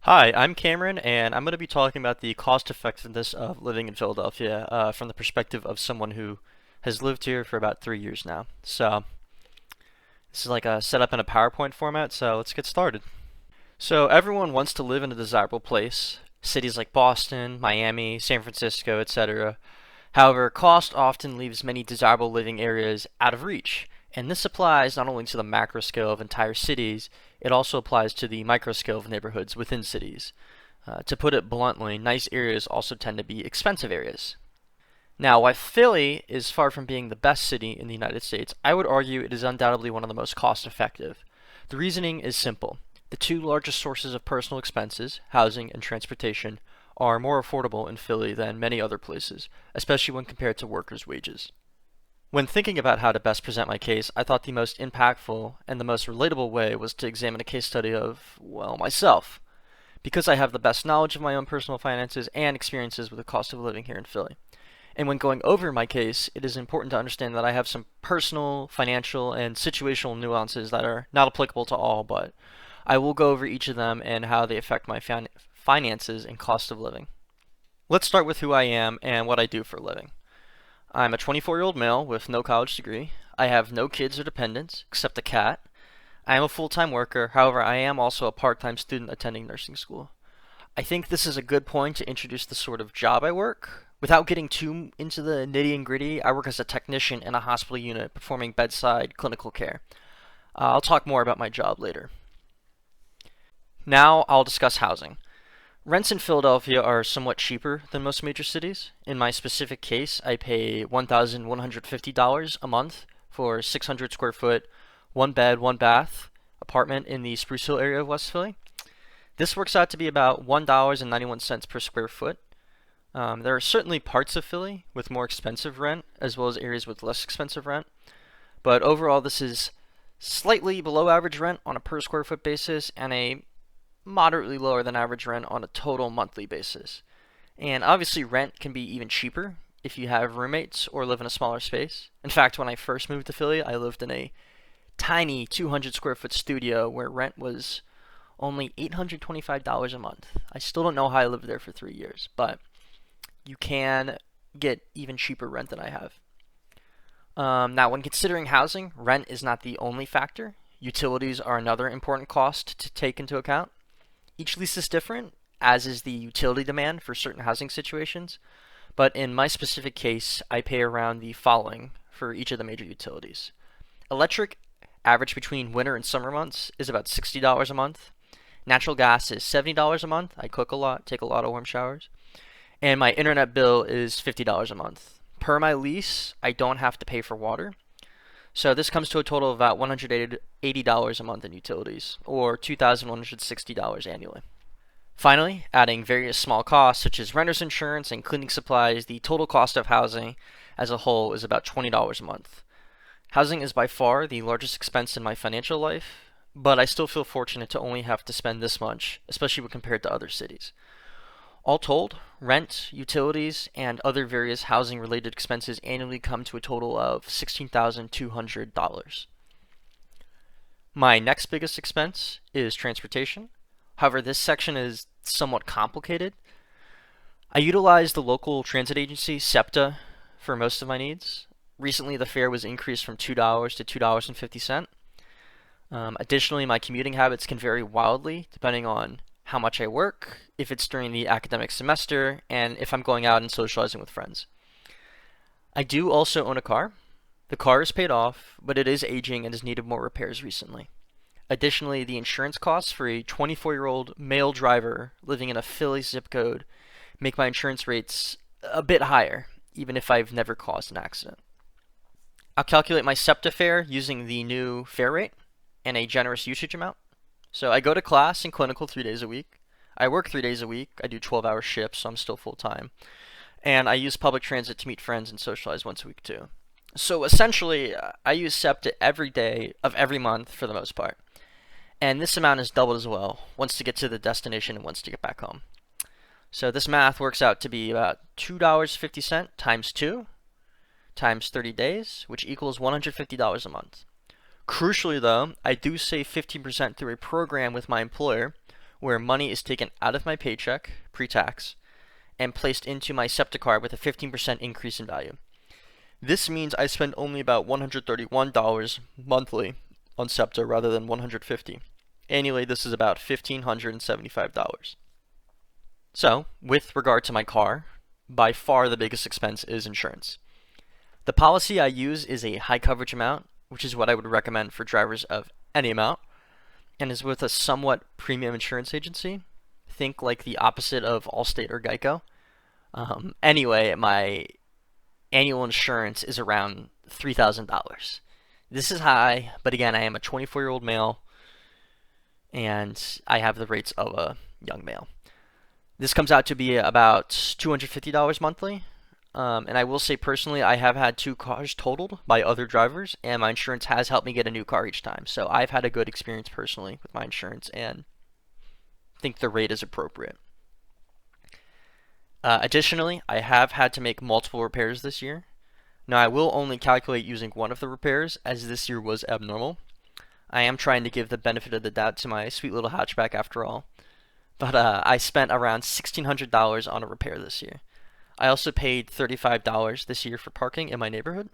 Hi, I'm Cameron, and I'm going to be talking about the cost effectiveness of living in Philadelphia from the perspective of someone who has lived here for about 3 years now. So, this is like a setup in a PowerPoint format, so let's get started. So, everyone wants to live in a desirable place, cities like Boston, Miami, San Francisco, etc. However, cost often leaves many desirable living areas out of reach, and this applies not only to the macro scale of entire cities, it also applies to the micro scale of neighborhoods within cities. To put it bluntly, nice areas also tend to be expensive areas. Now, while Philly is far from being the best city in the United States, I would argue it is undoubtedly one of the most cost effective. The reasoning is simple. The two largest sources of personal expenses, housing and transportation, are more affordable in Philly than many other places, especially when compared to workers' wages. When thinking about how to best present my case, I thought the most impactful and the most relatable way was to examine a case study of, well, myself, because I have the best knowledge of my own personal finances and experiences with the cost of living here in Philly. And when going over my case, it is important to understand that I have some personal, financial, and situational nuances that are not applicable to all, but I will go over each of them and how they affect my finances and cost of living. Let's start with who I am and what I do for a living. I'm a 24-year-old male with no college degree. I have no kids or dependents except a cat. I am a full-time worker, however, I am also a part-time student attending nursing school. I think this is a good point to introduce the sort of job I work. Without getting too into the nitty and gritty, I work as a technician in a hospital unit performing bedside clinical care. I'll talk more about my job later. Now I'll discuss housing. Rents in Philadelphia are somewhat cheaper than most major cities. In my specific case, I pay $1,150 a month for 600 square foot, one bed, one bath apartment in the Spruce Hill area of West Philly. This works out to be about $1.91 per square foot. There are certainly parts of Philly with more expensive rent, as well as areas with less expensive rent, but overall, this is slightly below average rent on a per square foot basis and a moderately lower than average rent on a total monthly basis. And obviously, rent can be even cheaper if you have roommates or live in a smaller space. In fact, when I first moved to Philly, I lived in a tiny 200 square foot studio where rent was only $825 a month. I still don't know how I lived there for 3 years, but you can get even cheaper rent than I have. Now, when considering housing, rent is not the only factor. Utilities are another important cost to take into account. Each lease is different, as is the utility demand for certain housing situations, but in my specific case, I pay around the following for each of the major utilities. Electric, average between winter and summer months, is about $60 a month. Natural gas is $70 a month. I cook a lot, take a lot of warm showers. And my internet bill is $50 a month. Per my lease, I don't have to pay for water. So this comes to a total of about $180 a month in utilities, or $2,160 annually. Finally, adding various small costs such as renter's insurance and cleaning supplies, the total cost of housing as a whole is about $20 a month. Housing is by far the largest expense in my financial life, but I still feel fortunate to only have to spend this much, especially when compared to other cities. All told, rent, utilities, and other various housing related expenses annually come to a total of $16,200. My next biggest expense is transportation. However, this section is somewhat complicated. I utilize the local transit agency, SEPTA, for most of my needs. Recently, the fare was increased from $2 to $2.50. Additionally, my commuting habits can vary wildly depending on how much I work, if it's during the academic semester, and if I'm going out and socializing with friends. I do also own a car. The car is paid off, but it is aging and has needed more repairs recently. Additionally, the insurance costs for a 24-year-old male driver living in a Philly zip code make my insurance rates a bit higher, even if I've never caused an accident. I'll calculate my SEPTA fare using the new fare rate and a generous usage amount. So I go to class and clinical 3 days a week. I work 3 days a week. I do 12-hour shifts, so I'm still full-time. And I use public transit to meet friends and socialize once a week too. So essentially, I use SEPTA every day of every month for the most part. And this amount is doubled as well, once to get to the destination and once to get back home. So this math works out to be about $2.50 times 2 times 30 days, which equals $150 a month. Crucially though, I do save 15% through a program with my employer where money is taken out of my paycheck, pre-tax, and placed into my SEPTA card with a 15% increase in value. This means I spend only about $131 monthly on SEPTA rather than $150. Annually, this is about $1,575. So, with regard to my car, by far the biggest expense is insurance. The policy I use is a high coverage amount, which is what I would recommend for drivers of any amount, and is with a somewhat premium insurance agency. Think like the opposite of Allstate or Geico. Anyway, my annual insurance is around $3,000. This is high, but again, I am a 24-year-old male, and I have the rates of a young male. This comes out to be about $250 monthly. And I will say personally, I have had 2 cars totaled by other drivers, and my insurance has helped me get a new car each time. So I've had a good experience personally with my insurance, and think the rate is appropriate. Additionally, I have had to make multiple repairs this year. Now, I will only calculate using one of the repairs, as this year was abnormal. I am trying to give the benefit of the doubt to my sweet little hatchback after all. But I spent around $1,600 on a repair this year. I also paid $35 this year for parking in my neighborhood.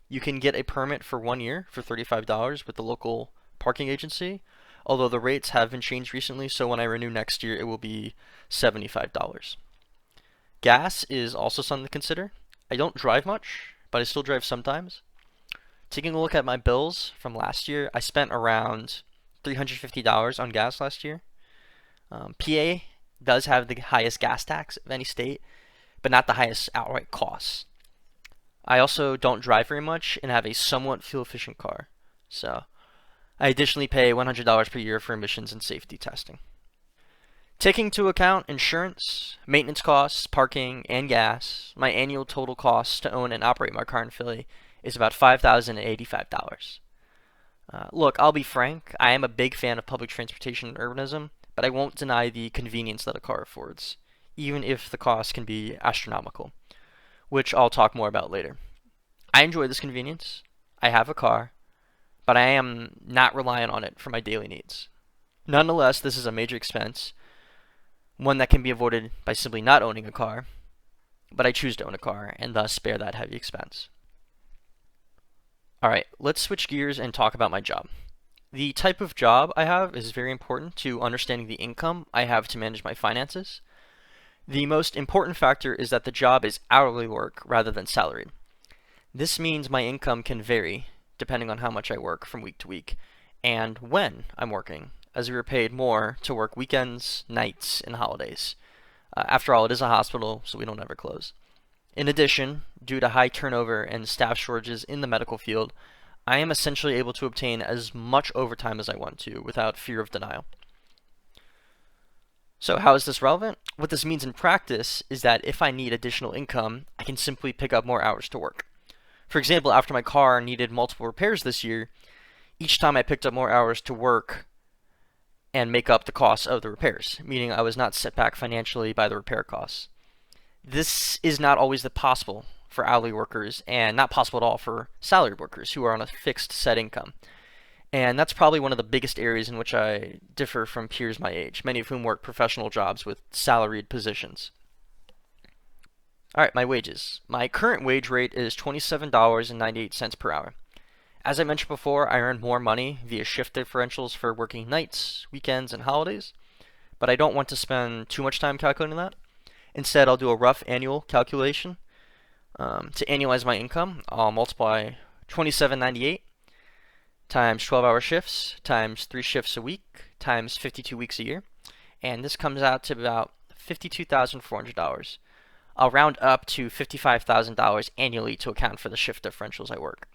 You can get a permit for 1 year for $35 with the local parking agency, although the rates have been changed recently, so when I renew next year, it will be $75. Gas is also something to consider. I don't drive much, but I still drive sometimes. Taking a look at my bills from last year, I spent around $350 on gas last year. PA does have the highest gas tax of any state, but not the highest outright costs. I also don't drive very much and have a somewhat fuel-efficient car, so I additionally pay $100 per year for emissions and safety testing. Taking into account insurance, maintenance costs, parking, and gas, my annual total cost to own and operate my car in Philly is about $5,085. Look, I'll be frank, I am a big fan of public transportation and urbanism, but I won't deny the convenience that a car affords, even if the cost can be astronomical, which I'll talk more about later. I enjoy this convenience. I have a car, but I am not reliant on it for my daily needs. Nonetheless, this is a major expense, one that can be avoided by simply not owning a car, but I choose to own a car and thus bear that heavy expense. Alright, let's switch gears and talk about my job. The type of job I have is very important to understanding the income I have to manage my finances. The most important factor is that the job is hourly work rather than salaried. This means my income can vary depending on how much I work from week to week and when I'm working, as we are paid more to work weekends, nights, and holidays. After all, it is a hospital, so we don't ever close. In addition, due to high turnover and staff shortages in the medical field, I am essentially able to obtain as much overtime as I want to without fear of denial. So how is this relevant? What this means in practice is that if I need additional income, I can simply pick up more hours to work. For example, after my car needed multiple repairs this year, each time I picked up more hours to work and make up the costs of the repairs, meaning I was not set back financially by the repair costs. This is not always possible for hourly workers and not possible at all for salaried workers who are on a fixed set income. And that's probably one of the biggest areas in which I differ from peers my age, many of whom work professional jobs with salaried positions. Alright, my wages. My current wage rate is $27.98 per hour. As I mentioned before, I earn more money via shift differentials for working nights, weekends, and holidays, but I don't want to spend too much time calculating that. Instead, I'll do a rough annual calculation. To annualize my income, I'll multiply $27.98 times 12-hour shifts times 3 shifts a week times 52 weeks a year, and this comes out to about $52,400. I'll round up to $55,000 annually to account for the shift differentials I work.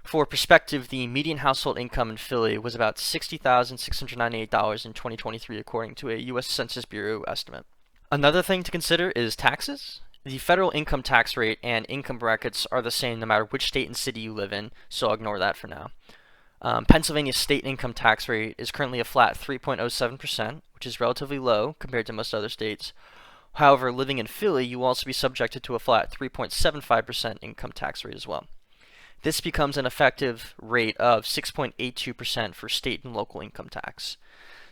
For perspective, the median household income in Philly was about $60,698 in 2023 according to a U.S. Census Bureau estimate. Another thing to consider is taxes. The federal income tax rate and income brackets are the same no matter which state and city you live in, so I'll ignore that for now. Pennsylvania's state income tax rate is currently a flat 3.07%, which is relatively low compared to most other states. However, living in Philly, you will also be subjected to a flat 3.75% income tax rate as well. This becomes an effective rate of 6.82% for state and local income tax.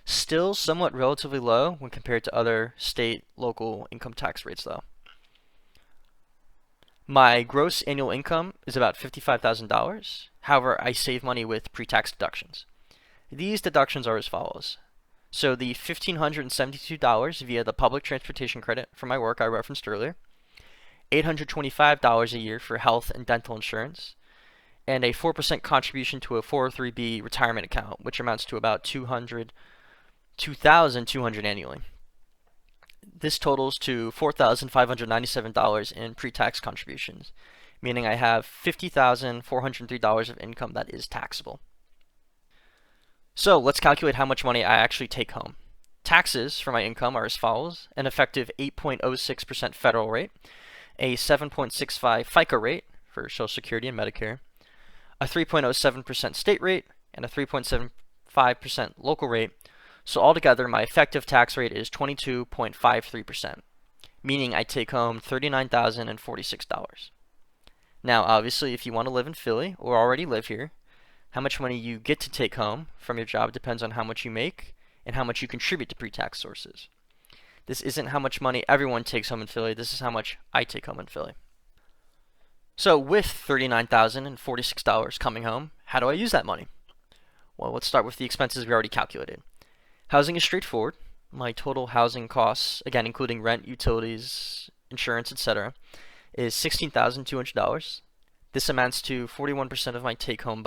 Still somewhat relatively low when compared to other state, local income tax rates though. My gross annual income is about $55,000. However, I save money with pre-tax deductions. These deductions are as follows. So the $1,572 via the public transportation credit for my work I referenced earlier, $825 a year for health and dental insurance, and a 4% contribution to a 403b retirement account, which amounts to about $2,200 annually. This totals to $4,597 in pre-tax contributions, meaning I have $50,403 of income that is taxable. So let's calculate how much money I actually take home. Taxes for my income are as follows: an effective 8.06% federal rate, a 7.65 FICA rate for Social Security and Medicare, a 3.07% state rate, and a 3.75% local rate. So altogether, my effective tax rate is 22.53%, meaning I take home $39,046. Now, obviously, if you want to live in Philly or already live here, how much money you get to take home from your job depends on how much you make and how much you contribute to pre-tax sources. This isn't how much money everyone takes home in Philly, this is how much I take home in Philly. So with $39,046 coming home, how do I use that money? Well, let's start with the expenses we already calculated. Housing is straightforward. My total housing costs, again including rent, utilities, insurance, etc., is $16,200. This amounts to 41% of my take-home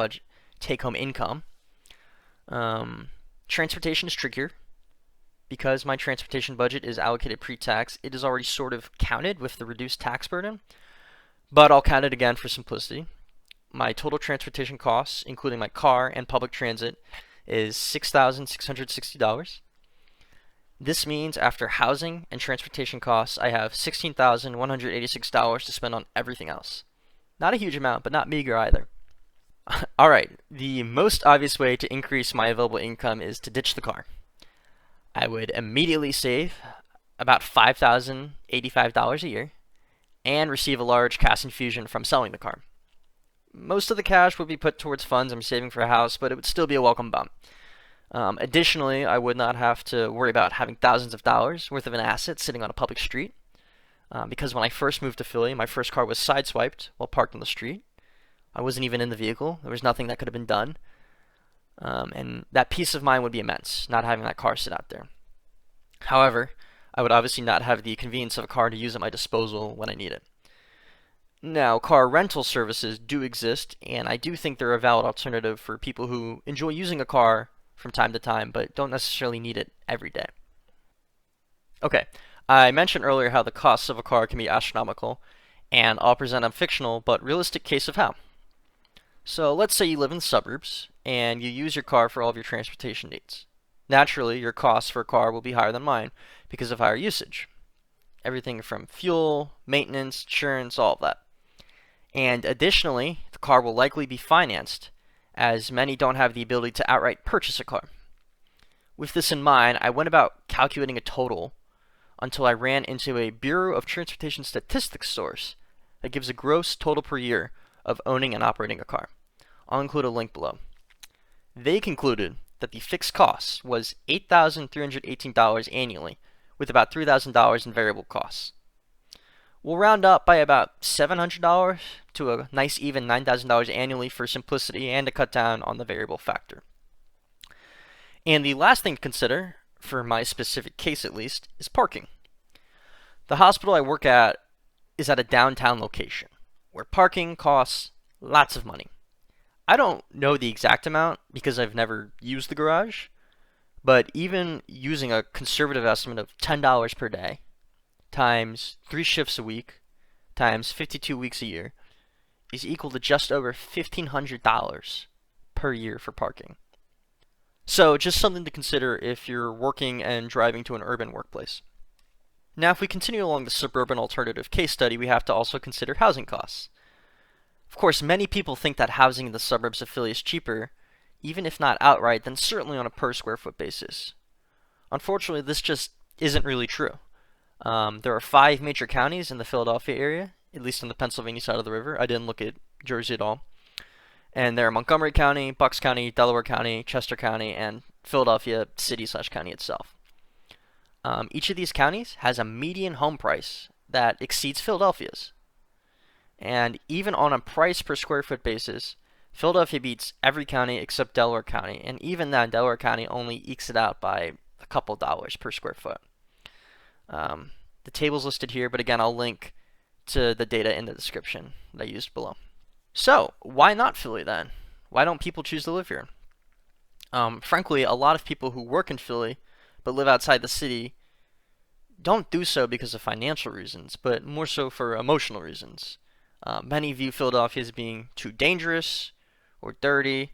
income. Transportation is trickier. Because my transportation budget is allocated pre-tax, it is already sort of counted with the reduced tax burden, but I'll count it again for simplicity. My total transportation costs, including my car and public transit, is $6,660. This means after housing and transportation costs, I have $16,186 to spend on everything else. Not a huge amount, but not meager either. Alright, the most obvious way to increase my available income is to ditch the car. I would immediately save about $5,085 a year and receive a large cash infusion from selling the car. Most of the cash would be put towards funds I'm saving for a house, but it would still be a welcome bump. Additionally, I would not have to worry about having thousands of dollars worth of an asset sitting on a public street, because when I first moved to Philly, my first car was sideswiped while parked on the street. I wasn't even in the vehicle. There was nothing that could have been done. And that peace of mind would be immense, not having that car sit out there. However, I would obviously not have the convenience of a car to use at my disposal when I need it. Now, car rental services do exist, and I do think they're a valid alternative for people who enjoy using a car from time to time, but don't necessarily need it every day. Okay, I mentioned earlier how the costs of a car can be astronomical, and I'll present a fictional but realistic case of how. So let's say you live in the suburbs, and you use your car for all of your transportation needs. Naturally, your costs for a car will be higher than mine because of higher usage. Everything from fuel, maintenance, insurance, all of that. And additionally, the car will likely be financed, as many don't have the ability to outright purchase a car. With this in mind, I went about calculating a total until I ran into a Bureau of Transportation Statistics source that gives a gross total per year of owning and operating a car. I'll include a link below. They concluded that the fixed cost was $8,318 annually, with about $3,000 in variable costs. We'll round up by about $700 to a nice even $9,000 annually for simplicity and to cut down on the variable factor. And the last thing to consider, for my specific case at least, is parking. The hospital I work at is at a downtown location, where parking costs lots of money. I don't know the exact amount because I've never used the garage, but even using a conservative estimate of $10 per day times 3 shifts a week times 52 weeks a year is equal to just over $1,500 per year for parking. So just something to consider if you're working and driving to an urban workplace. Now if we continue along the suburban alternative case study, we have to also consider housing costs. Of course, many people think that housing in the suburbs of Philly is cheaper, even if not outright, then certainly on a per square foot basis. Unfortunately, this just isn't really true. There are 5 major counties in the Philadelphia area, at least on the Pennsylvania side of the river. I didn't look at Jersey at all. And there are Montgomery County, Bucks County, Delaware County, Chester County, and Philadelphia city slash county itself. Each of these counties has a median home price that exceeds Philadelphia's. And even on a price per square foot basis, Philadelphia beats every county except Delaware County. And even then, Delaware County only ekes it out by a couple dollars per square foot. The table's listed here, but again, I'll link to the data in the description that I used below. So, why not Philly then? Why don't people choose to live here? Frankly, a lot of people who work in Philly but live outside the city don't do so because of financial reasons, but more so for emotional reasons. Many view Philadelphia as being too dangerous or dirty,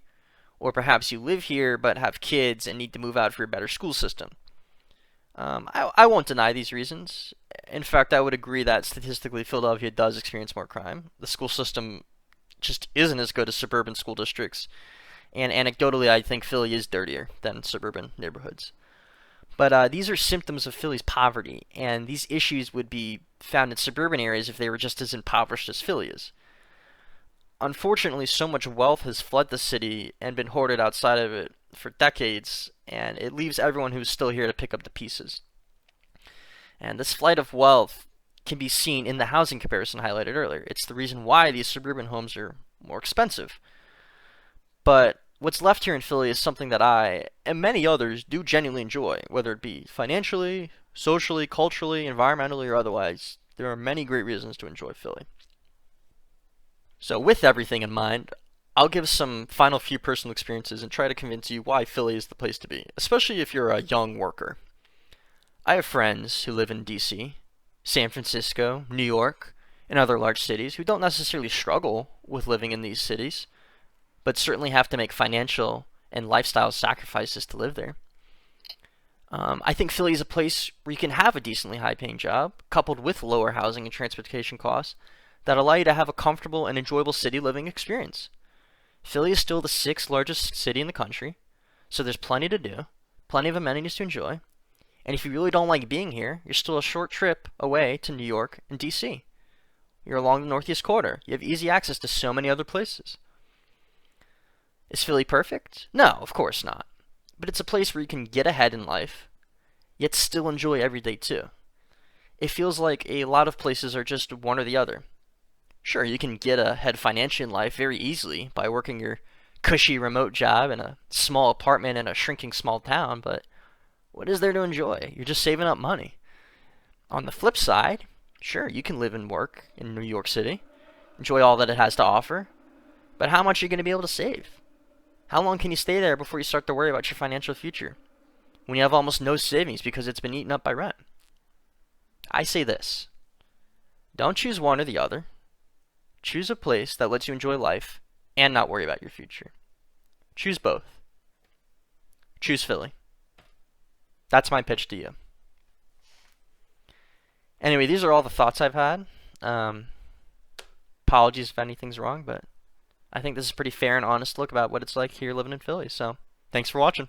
or perhaps you live here but have kids and need to move out for a better school system. I won't deny these reasons. In fact, I would agree that statistically Philadelphia does experience more crime. The school system just isn't as good as suburban school districts, and anecdotally I think Philly is dirtier than suburban neighborhoods. But these are symptoms of Philly's poverty, and these issues would be found in suburban areas if they were just as impoverished as Philly is. Unfortunately, so much wealth has fled the city and been hoarded outside of it for decades, and it leaves everyone who's still here to pick up the pieces. And this flight of wealth can be seen in the housing comparison highlighted earlier. It's the reason why these suburban homes are more expensive. But what's left here in Philly is something that I, and many others, do genuinely enjoy, whether it be financially, socially, culturally, environmentally, or otherwise. There are many great reasons to enjoy Philly. So with everything in mind, I'll give some final few personal experiences and try to convince you why Philly is the place to be, especially if you're a young worker. I have friends who live in DC, San Francisco, New York, and other large cities who don't necessarily struggle with living in these cities, but certainly have to make financial and lifestyle sacrifices to live there. I think Philly is a place where you can have a decently high-paying job, coupled with lower housing and transportation costs, that allow you to have a comfortable and enjoyable city living experience. Philly is still the 6th largest city in the country, so there's plenty to do, plenty of amenities to enjoy, and if you really don't like being here, you're still a short trip away to New York and DC. You're along the Northeast Corridor. You have easy access to so many other places. Is Philly perfect? No, of course not. But it's a place where you can get ahead in life, yet still enjoy every day too. It feels like a lot of places are just one or the other. Sure, you can get ahead financially in life very easily by working your cushy remote job in a small apartment in a shrinking small town, but what is there to enjoy? You're just saving up money. On the flip side, sure, you can live and work in New York City, enjoy all that it has to offer, but how much are you going to be able to save? How long can you stay there before you start to worry about your financial future, when you have almost no savings because it's been eaten up by rent? I say this: don't choose one or the other. Choose a place that lets you enjoy life and not worry about your future. Choose both. Choose Philly. That's my pitch to you. Anyway, these are all the thoughts I've had. Apologies if anything's wrong, but I think this is a pretty fair and honest look about what it's like here living in Philly. So, thanks for watching.